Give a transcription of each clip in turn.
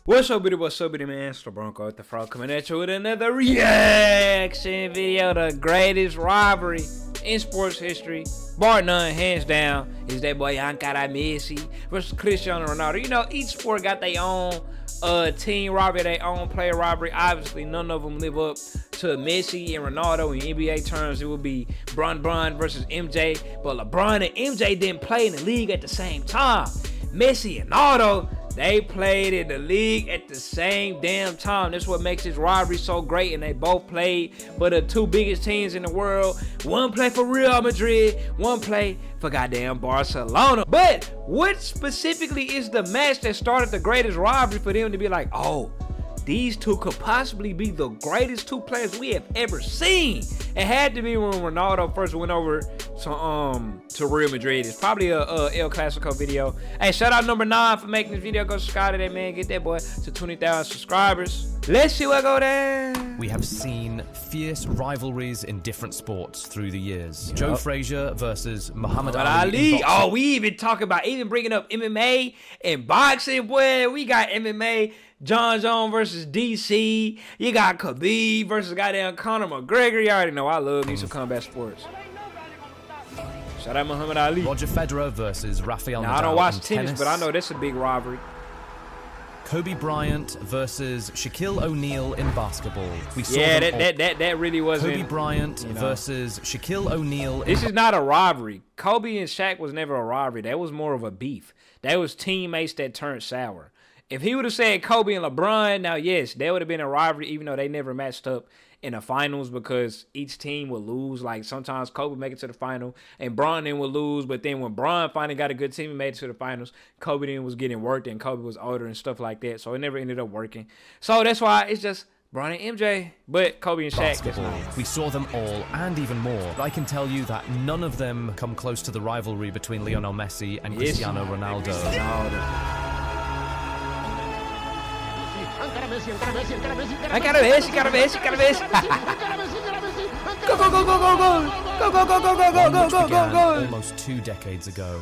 What's up, buddy, man? It's the Bronco with the Frog coming at you with another reaction video. The greatest rivalry in sports history, bar none, hands down, is that boy Ankara Messi versus Cristiano Ronaldo. You know, each sport got their own team rivalry, their own player rivalry. Obviously, none of them live up to Messi and Ronaldo. In NBA terms, it would be Bron versus MJ. But LeBron and MJ didn't play in the league at the same time. Messi and Ronaldo, they played in the league at the same damn time. That's what makes this rivalry so great. And they both played for the two biggest teams in the world. One played for Real Madrid, one played for goddamn Barcelona. But what specifically is the match that started the greatest rivalry for them to be like, oh, these two could possibly be the greatest two players we have ever seen? It had to be when Ronaldo first went over to Real Madrid. It's probably a El Clasico video. Hey, shout out number 9 for making this video. Go subscribe to that man. Get that boy to 20,000 subscribers. Let's see what go down. We have seen fierce rivalries in different sports through the years. Joe Frazier versus Muhammad Ali. Oh, we even talk about bringing up MMA and boxing. Boy, we got MMA. John Jones versus DC. You got Khabib versus goddamn Conor McGregor. You already know I love me some combat sports. Shout out Muhammad Ali. Roger Federer versus Rafael Nadal. Now, I don't watch tennis, but I know that's a big rivalry. Kobe Bryant versus Shaquille O'Neal in basketball. We saw that really wasn't. Kobe Bryant versus Shaquille O'Neal. This is not a rivalry. Kobe and Shaq was never a rivalry. That was more of a beef. That was teammates that turned sour. If he would have said Kobe and LeBron, now yes, that would have been a rivalry, even though they never matched up in the finals because each team would lose. Like sometimes Kobe would make it to the final and Bron then would lose, but then when Bron finally got a good team and made it to the finals, Kobe then was getting worked and Kobe was older and stuff like that, so it never ended up working. So that's why it's just Bron and MJ, but Kobe and Shaq. We saw them all and even more. I can tell you that none of them come close to the rivalry between Lionel Messi and Cristiano Ronaldo. Encara Messi. Go. Almost 2 decades ago.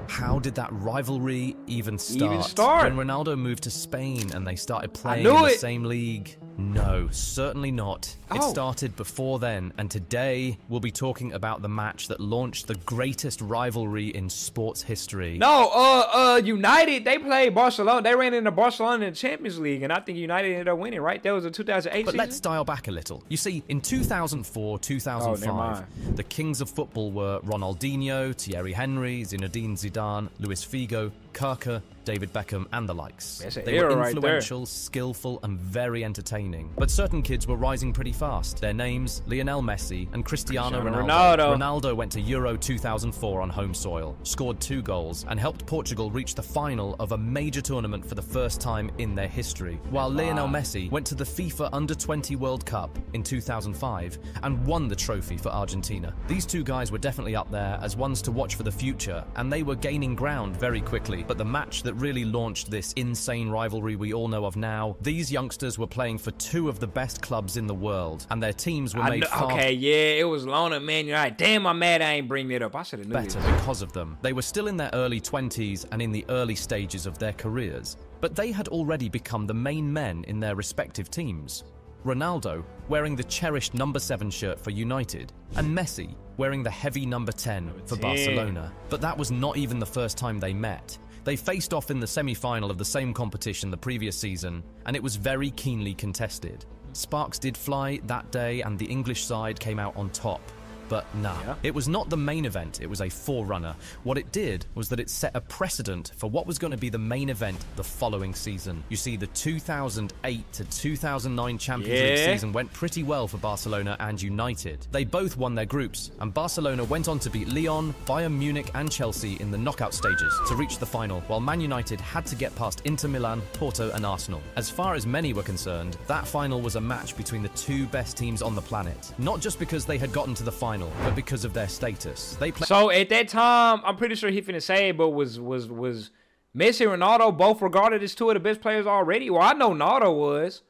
How did that rivalry even start? When Ronaldo moved to Spain and they started playing in the same league? No, certainly not. It started before then, and today we'll be talking about the match that launched the greatest rivalry in sports history. No, United, they played Barcelona. They ran into Barcelona in the Champions League, and I think United ended up winning, right? That was a 2008 season. Let's dial back a little. You see, in 2004, 2005, the kings of football were Ronaldinho, Thierry Henry, Zinedine Zidane, Luis Figo, Kaka, David Beckham, and the likes. They were influential, skillful, and very entertaining. But certain kids were rising pretty fast. Their names, Lionel Messi and Cristiano Ronaldo. Ronaldo went to Euro 2004 on home soil, scored 2 goals, and helped Portugal reach the final of a major tournament for the first time in their history. While Lionel Messi went to the FIFA Under-20 World Cup in 2005 and won the trophy for Argentina. These 2 guys were definitely up there as ones to watch for the future, and they were gaining ground very quickly. But the match that really launched this insane rivalry we all know of now, these youngsters were playing for 2 of the best clubs in the world, and their teams were made far it was Lona Man United. Damn, I'm mad I ain't bring it up. I should have known better because of them. They were still in their early 20s and in the early stages of their careers, but they had already become the main men in their respective teams. Ronaldo wearing the cherished number 7 shirt for United, and Messi wearing the heavy number 10 for Barcelona. But that was not even the first time they met. They faced off in the semi-final of the same competition the previous season, and it was very keenly contested. Sparks did fly that day, and the English side came out on top. But nah, it was not the main event, it was a forerunner. What it did was that it set a precedent for what was going to be the main event the following season. You see, the 2008 to 2009 Champions League season went pretty well for Barcelona and United. They both won their groups, and Barcelona went on to beat Lyon, Bayern Munich and Chelsea in the knockout stages to reach the final, while Man United had to get past Inter Milan, Porto and Arsenal. As far as many were concerned, that final was a match between the 2 best teams on the planet. Not just because they had gotten to the final, but because of their status. So at that time, I'm pretty sure he finna say it, but was Messi and Ronaldo both regarded as 2 of the best players already? Well, I know Ronaldo was.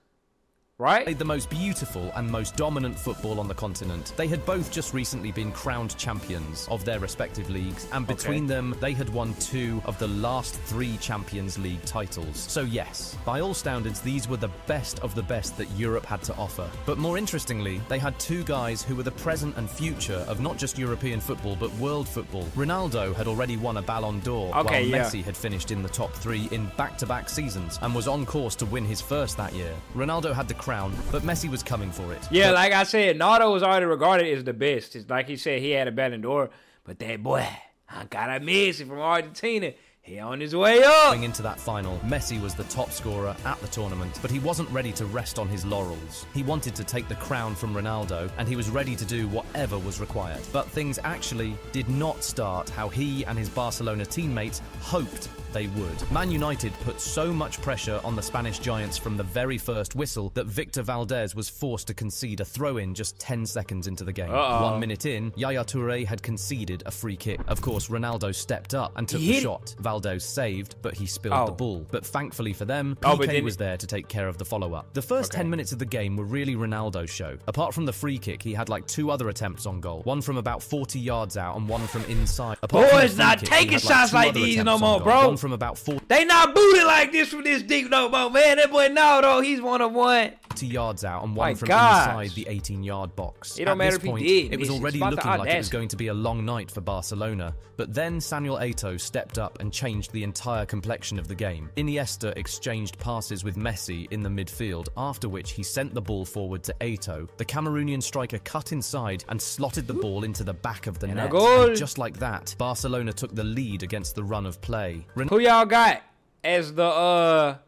right? Played the most beautiful and most dominant football on the continent. They had both just recently been crowned champions of their respective leagues, and between them, they had won 2 of the last 3 Champions League titles. So yes, by all standards, these were the best of the best that Europe had to offer. But more interestingly, they had 2 guys who were the present and future of not just European football, but world football. Ronaldo had already won a Ballon d'Or, while Messi had finished in the top 3 in back-to-back seasons, and was on course to win his first that year. Ronaldo had the crown, but Messi was coming for it. Yeah, like I said, Nardo was already regarded as the best. It's like he said, he had a Ballon d'Or, but that boy, Ankara Messi from Argentina, he on his way up. Going into that final, Messi was the top scorer at the tournament, but he wasn't ready to rest on his laurels. He wanted to take the crown from Ronaldo, and he was ready to do whatever was required. But things actually did not start how he and his Barcelona teammates hoped they would. Man United put so much pressure on the Spanish giants from the very first whistle that Victor Valdez was forced to concede a throw-in just 10 seconds into the game. 1 minute in, Yaya Touré had conceded a free kick. Of course, Ronaldo stepped up and took the shot. Valdez saved, but he spilled the ball. But thankfully for them, Piqué was there to take care of the follow-up. The first 10 minutes of the game were really Ronaldo's show. Apart from the free kick, he had like 2 other attempts on goal. One from about 40 yards out and one from inside. Boys not taking shots like these no more, bro. From about 40. They not booted like this from this deep no more, man. That boy Nardo, he's 1-of-1. Yards out and one from inside the 18-yard box. It don't matter if he did. It was already looking like it was going to be a long night for Barcelona, but then Samuel Eto'o stepped up and changed the entire complexion of the game. Iniesta exchanged passes with Messi in the midfield, after which he sent the ball forward to Eto'o. The Cameroonian striker cut inside and slotted the ball into the back of the net. And just like that, Barcelona took the lead against the run of play. Who y'all got as the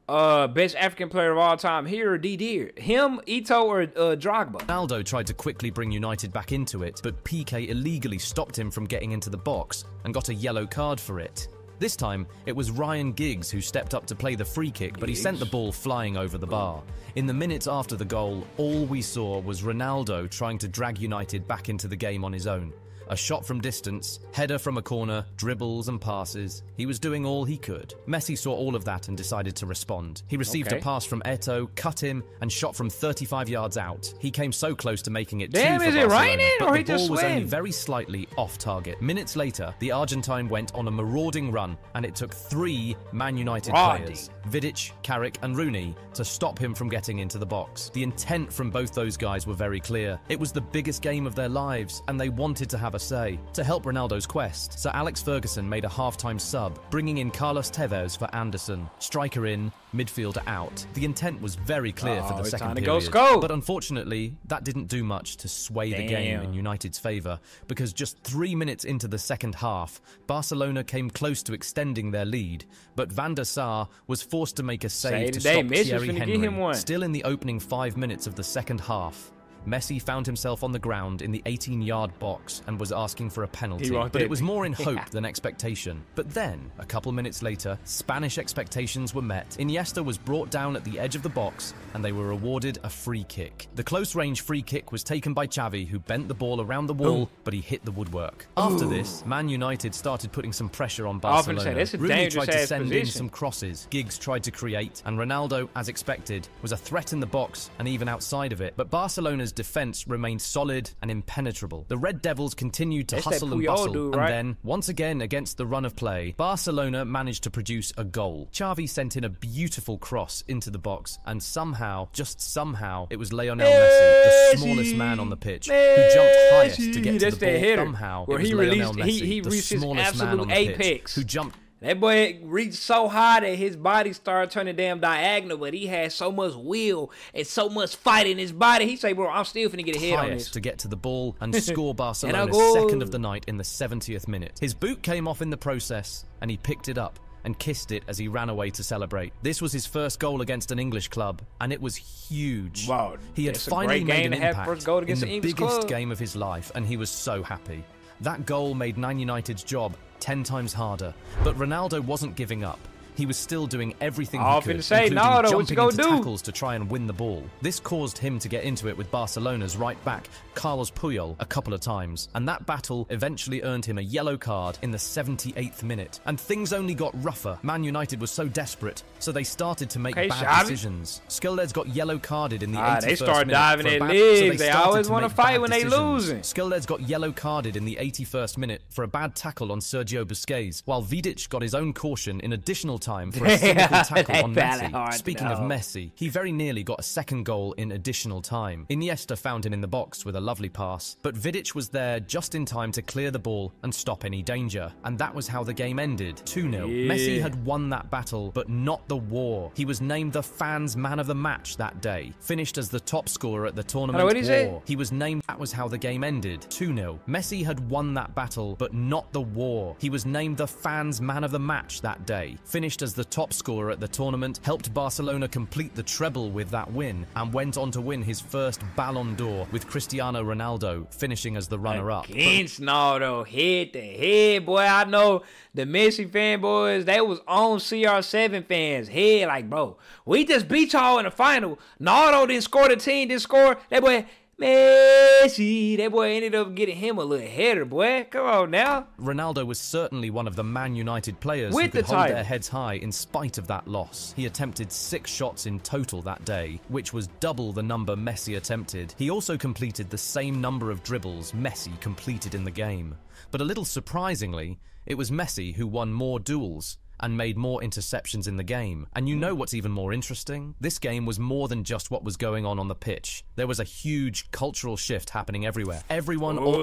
best African player of all time, here or Didier? Him, Eto'o, or Drogba? Ronaldo tried to quickly bring United back into it, but Piqué illegally stopped him from getting into the box and got a yellow card for it. This time, it was Ryan Giggs who stepped up to play the free kick, but he sent the ball flying over the bar. In the minutes after the goal, all we saw was Ronaldo trying to drag United back into the game on his own. A shot from distance, header from a corner, dribbles and passes. He was doing all he could. Messi saw all of that and decided to respond. He received a pass from Eto'o, cut him, and shot from 35 yards out. He came so close to making it 2 for Barcelona, is it raining or he the ball just was swam? only very slightly off target. Minutes later, the Argentine went on a marauding run, and it took 3 Man United players, Vidic, Carrick, and Rooney, to stop him from getting into the box. The intent from both those guys were very clear. It was the biggest game of their lives, and they wanted to have a say. To help Ronaldo's quest, Sir Alex Ferguson made a half-time sub, bringing in Carlos Tevez for Anderson. Striker in, midfielder out. The intent was very clear for the second period. But unfortunately, that didn't do much to sway the game in United's favour, because just 3 minutes into the second half, Barcelona came close to extending their lead, but Van der Sar was forced to make a save to stop Thierry Henry. Still in the opening 5 minutes of the second half, Messi found himself on the ground in the 18-yard box and was asking for a penalty, but it was more in hope than expectation. But then, a couple minutes later, Spanish expectations were met. Iniesta was brought down at the edge of the box, and they were awarded a free kick. The close-range free kick was taken by Xavi, who bent the ball around the wall, but he hit the woodwork. After this, Man United started putting some pressure on Barcelona. Rooney tried to send in some crosses, Giggs tried to create, and Ronaldo, as expected, was a threat in the box and even outside of it. But Barcelona's defense remained solid and impenetrable. The Red Devils continued to hustle and bustle, and then, once again against the run of play, Barcelona managed to produce a goal. Xavi sent in a beautiful cross into the box, and somehow, just somehow, it was Lionel Messi, the smallest man on the pitch, who jumped highest to get to the ball. Somehow, it was Lionel Messi, the smallest man on the pitch, who jumped. That boy reached so high that his body started turning damn diagonal, but he had so much will and so much fight in his body. He say, bro, I'm still finna get a hit on this. To get to the ball and score Barcelona's second of the night in the 70th minute. His boot came off in the process, and he picked it up and kissed it as he ran away to celebrate. This was his first goal against an English club, and it was huge. Wow, he had finally made an impact in the biggest game of his life, and he was so happy. That goal made Man United's job 10 times harder, but Ronaldo wasn't giving up. he was still doing everything I he could, finna say, including Nardo, what you jumping gonna into do? tackles to try and win the ball. This caused him to get into it with Barcelona's right back, Carlos Puyol, a couple of times, and that battle eventually earned him a yellow card in the 78th minute. And things only got rougher. Man United was so desperate, so they started to make bad decisions. Skrtelec got yellow carded in the 81st minute. They start diving at legs. They always want to fight when they losing. Skrtelec got yellow carded in the 81st minute for a bad tackle on Sergio Busquets, while Vidic got his own caution in additional time for a cynical tackle on Messi. Speaking of Messi, he very nearly got a second goal in additional time. Iniesta found him in the box with a lovely pass, but Vidic was there just in time to clear the ball and stop any danger. And that was how the game ended, 2-0. Messi had won that battle, but not the war. He was named the fans' man of the match that day, finished as the top scorer at the tournament war. He was named. That was how the game ended, 2-0. Messi had won that battle, but not the war. He was named the fans' man of the match that day, finished as the top scorer at the tournament, helped Barcelona complete the treble with that win, and went on to win his first Ballon d'Or, with Cristiano Ronaldo finishing as the runner-up. Against Nardo, head to head, boy. I know the Messi fanboys, they was on CR7 fans' head, like, bro, we just beat y'all in the final. Nardo didn't score, the team didn't score. That boy Messi, that boy ended up getting him a little header, boy. Come on now. Ronaldo was certainly one of the Man United players who could hold their heads high in spite of that loss. He attempted 6 shots in total that day, which was double the number Messi attempted. He also completed the same number of dribbles Messi completed in the game. But a little surprisingly, it was Messi who won more duels and made more interceptions in the game. And you know what's even more interesting? This game was more than just what was going on the pitch. There was a huge cultural shift happening everywhere. Everyone all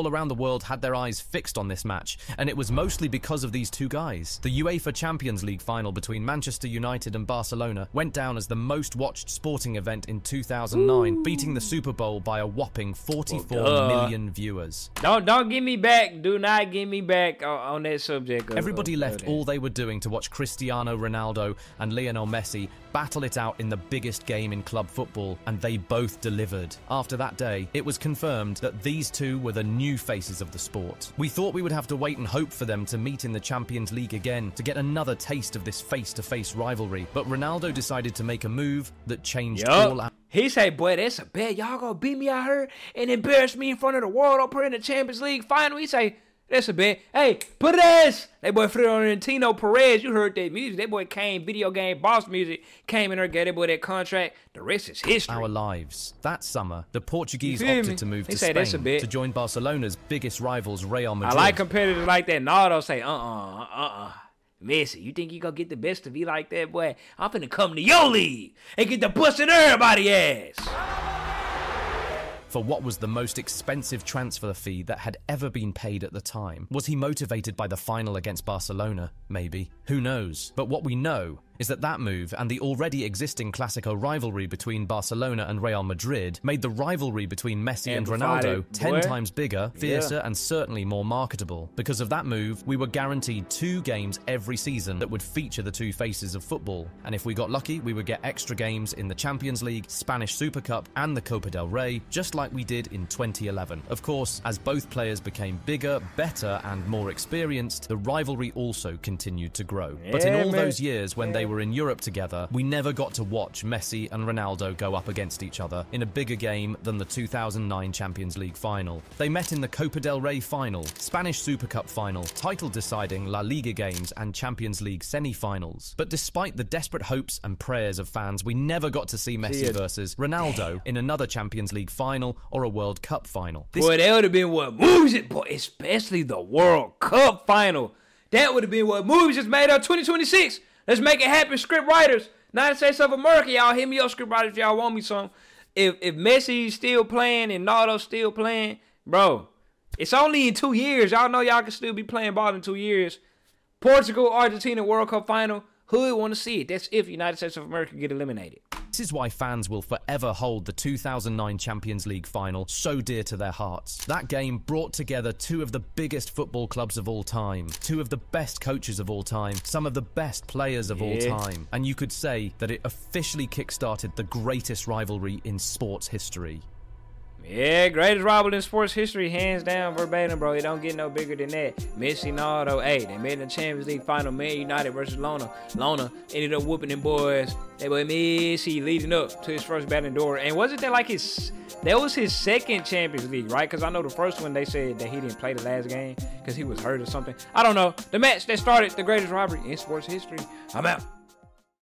around the world had their eyes fixed on this match, and it was mostly because of these two guys. The UEFA Champions League final between Manchester United and Barcelona went down as the most watched sporting event in 2009, beating the Super Bowl by a whopping 44 million viewers. Don't get me back. Do not get me back on that subject. Everybody left all they were doing to watch Cristiano Ronaldo and Lionel Messi battle it out in the biggest game in club football, and they both delivered. After that day, it was confirmed that these two were the new faces of the sport. We thought we would have to wait and hope for them to meet in the Champions League again to get another taste of this face-to-face rivalry, but Ronaldo decided to make a move that changed all our... He say, boy, that's a bet. Y'all gonna beat me out here and embarrass me in front of the world up here in the Champions League final. He say, that's a bet. Hey, put this. That boy Florentino Perez, you heard that music. That boy came, video game boss music, came in there, gave that boy that contract. The rest is history. Our lives. That summer, the Portuguese opted to move to Spain to join Barcelona's biggest rivals, Real Madrid. I like competitors like that. Nardo say, Messi, you think you gonna get the best of me like that, boy? I'm finna come to your league and get the busting everybody's ass. For what was the most expensive transfer fee that had ever been paid at the time. Was he motivated by the final against Barcelona? Maybe. Who knows? But what we know is that move and the already existing Clásico rivalry between Barcelona and Real Madrid made the rivalry between Messi and Ronaldo 10 times bigger, fiercer, and certainly more marketable. Because of that move, we were guaranteed 2 games every season that would feature the two faces of football. And if we got lucky, we would get extra games in the Champions League, Spanish Super Cup, and the Copa del Rey, just like we did in 2011. Of course, as both players became bigger, better, and more experienced, the rivalry also continued to grow. But in all those years when they were in Europe together, we never got to watch Messi and Ronaldo go up against each other in a bigger game than the 2009 Champions League final. They met in the Copa del Rey final, Spanish Super Cup final, title-deciding La Liga games, and Champions League semi-finals. But despite the desperate hopes and prayers of fans, we never got to see Messi versus Ronaldo in another Champions League final or a World Cup final. Boy, that would have been what moves it, boy, especially the World Cup final. That would have been what movies just made up 2026. Let's make it happen, script writers. United States of America, y'all hit me up, script writers, if y'all want me some. If Messi's still playing and Nardo's still playing, bro, it's only in 2 years. Y'all know y'all can still be playing ball in 2 years. Portugal, Argentina, World Cup final. Who would want to see it? That's if United States of America get eliminated. This is why fans will forever hold the 2009 Champions League final so dear to their hearts. That game brought together 2 of the biggest football clubs of all time, 2 of the best coaches of all time, some of the best players of all time, and you could say that it officially kickstarted the greatest rivalry in sports history. Yeah, greatest rival in sports history, hands down, verbatim, bro. It don't get no bigger than that. Messi, no, though. Hey, they made the Champions League final. Man United versus Lona. Lona ended up whooping them boys. That boy Messi leading up to his first Ballon d'Or. And wasn't that like that was his second Champions League, right? Because I know the first one they said that he didn't play the last game because he was hurt or something. I don't know. The match that started the greatest rivalry in sports history. I'm out.